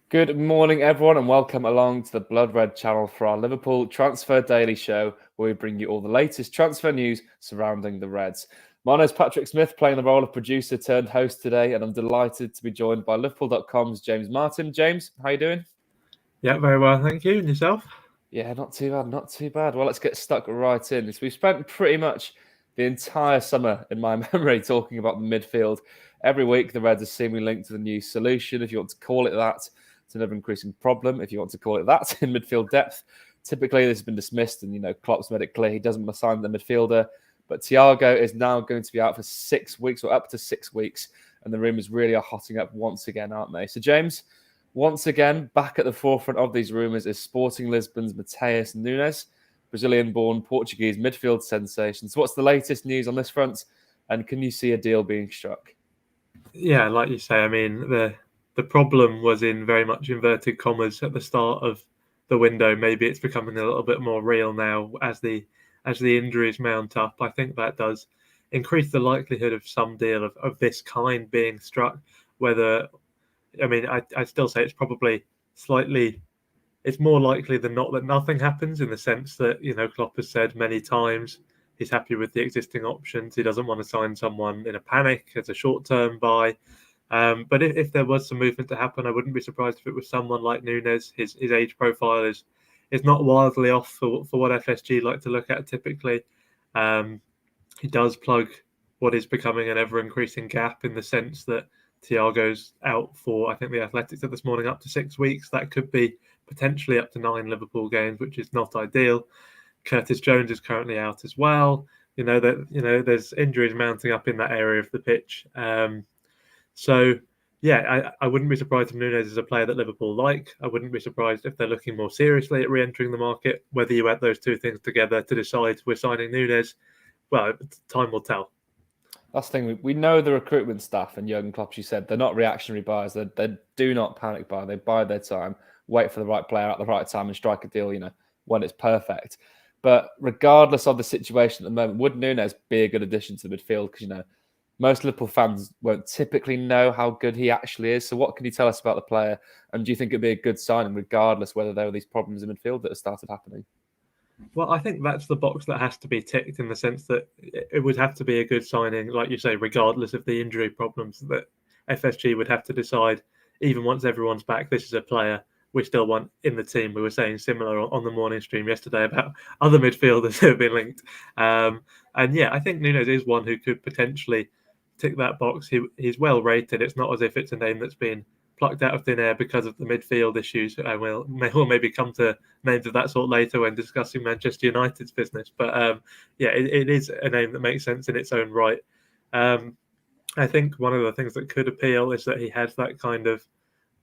Good morning, everyone, and welcome along to the Blood Red channel for our Liverpool Transfer Daily show, where we bring you all the latest transfer news surrounding the Reds. My name is Patrick Smith, playing the role of producer turned host today, and I'm delighted to be joined by Liverpool.com's James Martin. James, how you doing? Yeah, very well, thank you. And yourself? Yeah, not too bad, not too bad. Well, let's get stuck right in. We've spent pretty much the entire summer, in my memory, talking about the midfield. Every week, the Reds are seemingly linked to the new solution, if you want to call it that. It's an ever-increasing problem, if you want to call it that, in midfield depth. Typically, this has been dismissed, and, Klopp's made it clear he doesn't want to sign the midfielder. But Thiago is now going to be out for 6 weeks, or up to 6 weeks, and the rumours really are hotting up once again, aren't they? So, James, once again, back at the forefront of these rumours is Sporting Lisbon's Matheus Nunes, Brazilian-born Portuguese midfield sensation. So what's the latest news on this front, and can you see a deal being struck? Yeah, like you say, I mean, the problem was in very much inverted commas at the start of the window. Maybe it's becoming a little bit more real now as the injuries mount up. I think that does increase the likelihood of some deal of this kind being struck. I still say it's probably slightly. It's more likely than not that nothing happens, in the sense that, Klopp has said many times he's happy with the existing options. He doesn't want to sign someone in a panic as a short-term buy. But if there was some movement to happen, I wouldn't be surprised if it was someone like Nunes. His age profile is not wildly off for what FSG like to look at typically. He does plug what is becoming an ever-increasing gap, in the sense that Thiago's out for, I think the Athletics said this morning, up to 6 weeks. That could be potentially up to 9 Liverpool games, which is not ideal. Curtis Jones is currently out as well. There's injuries mounting up in that area of the pitch. I wouldn't be surprised if Nunes is a player that Liverpool like. I wouldn't be surprised if they're looking more seriously at re-entering the market. Whether you add those two things together to decide we're signing Nunes, well, time will tell. That's the thing. We know the recruitment staff, and Jurgen Klopp, you said, they're not reactionary buyers. They do not panic buy. They buy their time, wait for the right player at the right time, and strike a deal, when it's perfect. But regardless of the situation at the moment, would Nunes be a good addition to the midfield? Because, most Liverpool fans won't typically know how good he actually is. So what can you tell us about the player? And do you think it'd be a good signing, regardless whether there are these problems in midfield that have started happening? Well, I think that's the box that has to be ticked, in the sense that it would have to be a good signing, like you say, regardless of the injury problems, that FSG would have to decide, even once everyone's back, this is a player we still want in the team. We were saying similar on the morning stream yesterday about other midfielders who have been linked. I think Nunes is one who could potentially tick that box. He's well rated. It's not as if it's a name that's been plucked out of thin air because of the midfield issues. We'll maybe come to names of that sort later when discussing Manchester United's business. But it is a name that makes sense in its own right. I think one of the things that could appeal is that he has that kind of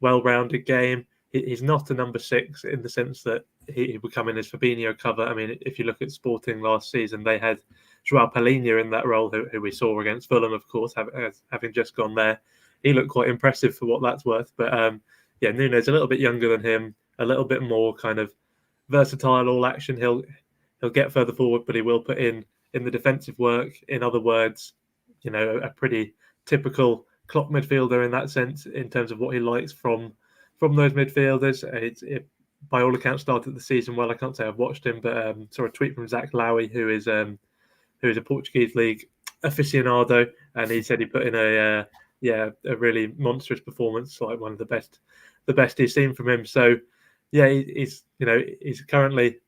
well-rounded game. He's not a number 6, in the sense that he would come in as Fabinho cover. I mean, if you look at Sporting last season, they had Joao Palhinha in that role, who we saw against Fulham, of course, having just gone there. He looked quite impressive for what that's worth. But Nunes a little bit younger than him, a little bit more kind of versatile, all action. He'll get further forward, but he will put in the defensive work. In other words, a pretty typical Klopp midfielder in that sense, in terms of what he likes from those midfielders. It by all accounts started the season well. I can't say I've watched him, but saw a tweet from Zach Lowy, who is a Portuguese league aficionado, and he said he put in a really monstrous performance, like one of the best he's seen from him. So he's currently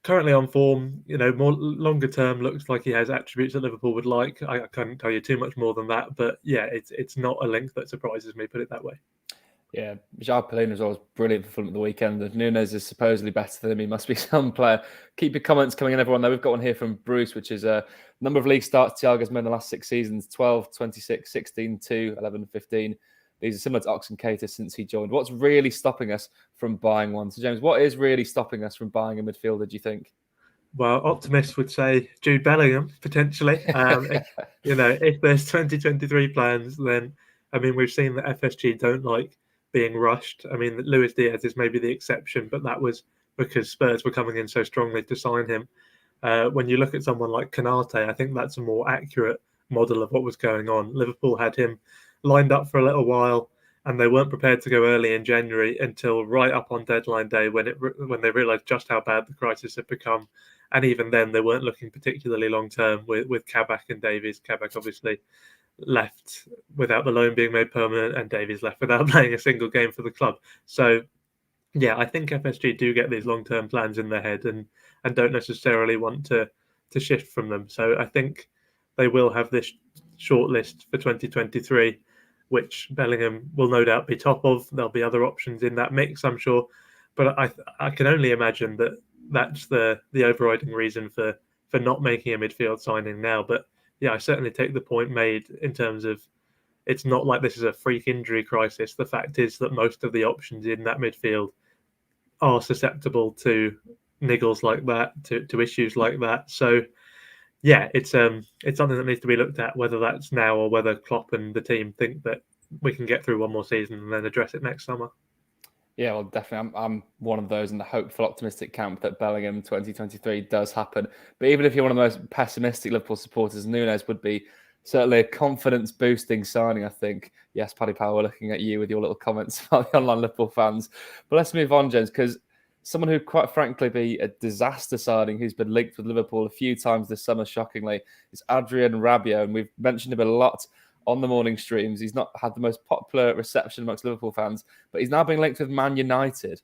on form. More longer term, looks like he has attributes that Liverpool would like. I can't tell you too much more than that, but it's not a link that surprises me, put it that way. Yeah, Joao Palhinha was always brilliant for Fulham at the weekend. If Nunes is supposedly better than him, he must be some player. Keep your comments coming in, everyone. Though we've got one here from Bruce, which is a number of league starts Thiago's made in the last 6 seasons: 12, 26, 16, 2, 11, 15. These are similar to Ox and Cater since he joined. What's really stopping us from buying one? So, James, what is really stopping us from buying a midfielder, do you think? Well, optimists would say Jude Bellingham, potentially. If there's 2023 plans, then, we've seen that FSG don't like being rushed. Luis Diaz is maybe the exception, but that was because Spurs were coming in so strongly to sign him. When you look at someone like Konate, I think that's a more accurate model of what was going on. Liverpool had him lined up for a little while, and they weren't prepared to go early in January until right up on deadline day when they realised just how bad the crisis had become. And even then, they weren't looking particularly long term with Kabak and Davies. Kabak obviously left without the loan being made permanent, and Davies left without playing a single game for the club. So, yeah, I think FSG do get these long term plans in their head and don't necessarily want to shift from them. So I think they will have this shortlist for 2023, which Bellingham will no doubt be top of. There'll be other options in that mix, I'm sure, but I can only imagine that that's the overriding reason for not making a midfield signing now. But yeah, I certainly take the point made in terms of it's not like this is a freak injury crisis. The fact is that most of the options in that midfield are susceptible to niggles like that, to issues like that. So yeah, it's something that needs to be looked at, whether that's now or whether Klopp and the team think that we can get through one more season and then address it next summer. Yeah, well, definitely. I'm one of those in the hopeful, optimistic camp that Bellingham 2023 does happen. But even if you're one of the most pessimistic Liverpool supporters, Nunes would be certainly a confidence-boosting signing, I think. Yes, Paddy Power, we're looking at you with your little comments about the online Liverpool fans. But let's move on, James, because someone who, quite frankly, be a disaster signing who's been linked with Liverpool a few times this summer, shockingly, is Adrien Rabiot. And we've mentioned him a lot on the morning streams. He's not had the most popular reception amongst Liverpool fans, but he's now being linked with Man United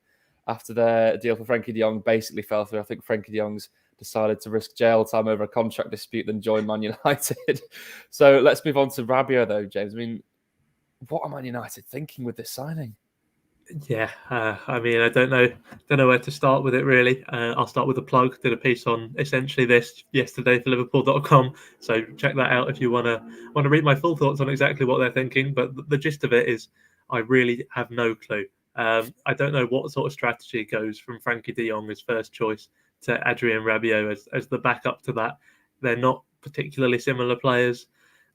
after their deal for Frenkie de Jong basically fell through. I think Frenkie de Jong's decided to risk jail time over a contract dispute than join Man United. So let's move on to Rabiot, though, James. I mean, what are Man United thinking with this signing? Yeah, I mean, I don't know where to start with it really. I'll start with a plug. Did a piece on essentially this yesterday for Liverpool.com, so check that out if you want to read my full thoughts on exactly what they're thinking. But the gist of it is, I really have no clue. I don't know what sort of strategy goes from Frenkie de Jong as first choice to Adrien Rabiot as the backup to that. They're not particularly similar players.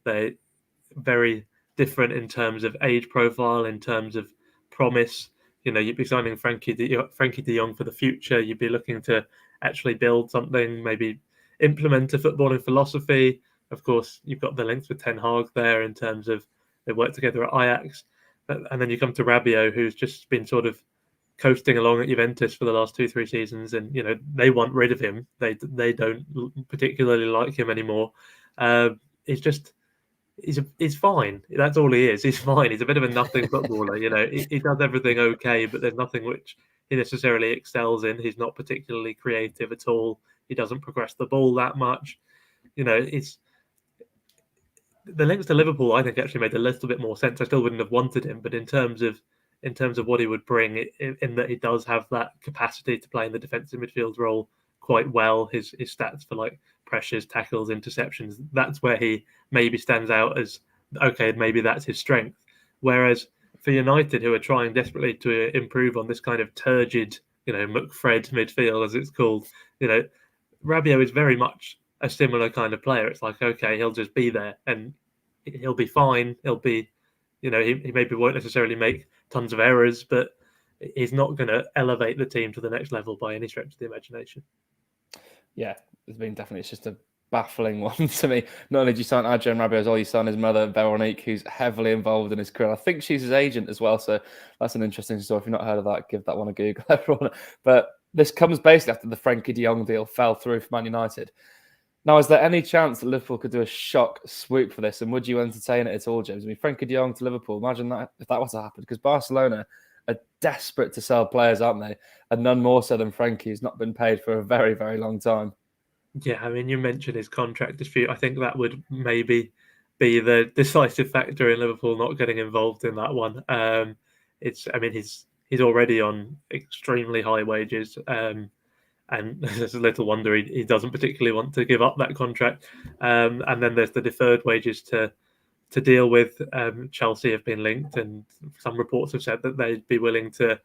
They're very different in terms of age profile, in terms of promise. You know, you'd be signing Frenkie de Jong for the future. You'd be looking to actually build something, maybe implement a footballing philosophy. Of course, you've got the links with Ten Hag there in terms of they work together at Ajax. And then you come to Rabiot, who's just been sort of coasting along at Juventus for the last 2-3 seasons, and you know they want rid of him. They don't particularly like him anymore. He's just he's fine. That's all he is. He's fine. He's a bit of a nothing footballer. You know, he does everything okay, but there's nothing which he necessarily excels in. He's not particularly creative at all. He doesn't progress the ball that much. You know, it's the links to Liverpool. I think actually made a little bit more sense. I still wouldn't have wanted him, but in terms of what he would bring, in that he does have that capacity to play in the defensive midfield role quite well. His stats for like pressures, tackles, interceptions, that's where he maybe stands out as okay, maybe that's his strength. Whereas for United, who are trying desperately to improve on this kind of turgid, you know, McFred midfield as it's called, you know, Rabiot is very much a similar kind of player. It's like okay, he'll just be there and he'll be fine. He'll be, you know, he maybe won't necessarily make tons of errors, but he's not going to elevate the team to the next level by any stretch of the imagination. Yeah, it's just a baffling one to me. Not only do you sign Adrien Rabiot, as well, you sign his mother, Veronique, who's heavily involved in his career. I think she's his agent as well, so that's an interesting story. If you've not heard of that, give that one a Google, everyone. But this comes basically after the Frenkie de Jong deal fell through for Man United. Now, is there any chance that Liverpool could do a shock swoop for this? And would you entertain it at all, James? I mean, Frenkie de Jong to Liverpool, imagine that if that was to happen. Because Barcelona are desperate to sell players, aren't they? And none more so than Frenkie, who's not been paid for a very, very long time. Yeah, I mean, you mentioned his contract dispute. I think that would maybe be the decisive factor in Liverpool not getting involved in that one. I mean, he's already on extremely high wages. And there's a little wonder he doesn't particularly want to give up that contract. And then there's the deferred wages to deal with. Chelsea have been linked, and some reports have said that they'd be willing to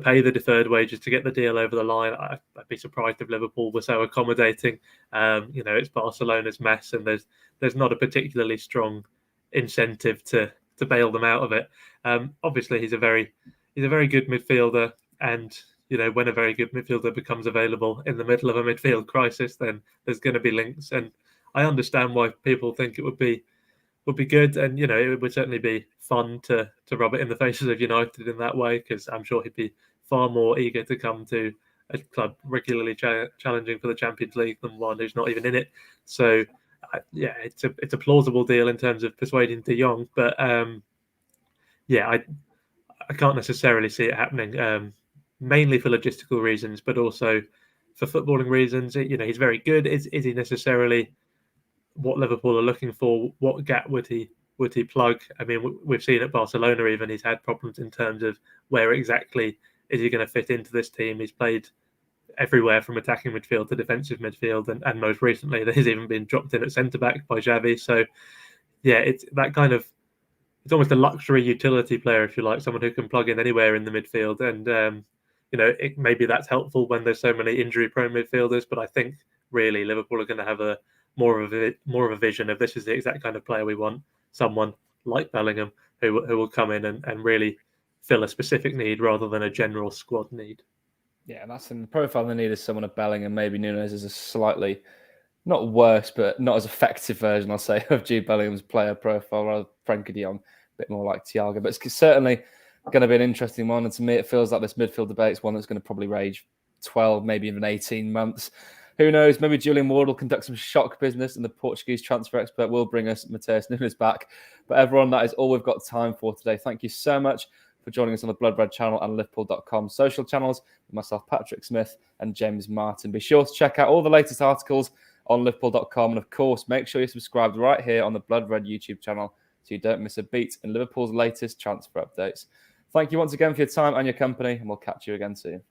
pay the deferred wages to get the deal over the line. I'd be surprised if Liverpool were so accommodating. You know, it's Barcelona's mess, and there's not a particularly strong incentive to bail them out of it. Obviously, he's a very good midfielder, and you know, when a very good midfielder becomes available in the middle of a midfield crisis, then there's going to be links. And I understand why people think it would be would be good, and it would certainly be fun to rub it in the faces of United in that way, because I'm sure he'd be far more eager to come to a club regularly challenging for the Champions League than one who's not even in it. So yeah, it's a plausible deal in terms of persuading De Jong, but yeah, I can't necessarily see it happening. Mainly for logistical reasons, but also for footballing reasons. He's very good. Is he necessarily what Liverpool are looking for? What gap would he plug? I mean, we've seen at Barcelona even he's had problems in terms of where exactly is he going to fit into this team. He's played everywhere from attacking midfield to defensive midfield, and most recently he's even been dropped in at centre back by Xavi. So yeah, it's that kind of, it's almost a luxury utility player, if you like, someone who can plug in anywhere in the midfield. And maybe that's helpful when there's so many injury-prone midfielders. But I think really Liverpool are going to have a more of a vision of, this is the exact kind of player we want. Someone like Bellingham who will come in and really fill a specific need rather than a general squad need. Yeah, that's in the profile they need, is someone of Bellingham. Maybe Nunes is a slightly, not worse, but not as effective version, I'll say, of Jude Bellingham's player profile, rather Frenkie de Jong, a bit more like Thiago. But it's certainly going to be an interesting one. And to me, it feels like this midfield debate is one that's going to probably rage 12, maybe even 18 months. Who knows? Maybe Julian Ward will conduct some shock business and the Portuguese transfer expert will bring us Matheus Nunes back. But everyone, that is all we've got time for today. Thank you so much for joining us on the Blood Red channel and Liverpool.com social channels with myself, Patrick Smith, and James Martin. Be sure to check out all the latest articles on Liverpool.com. And of course, make sure you're subscribed right here on the Blood Red YouTube channel so you don't miss a beat in Liverpool's latest transfer updates. Thank you once again for your time and your company, and we'll catch you again soon.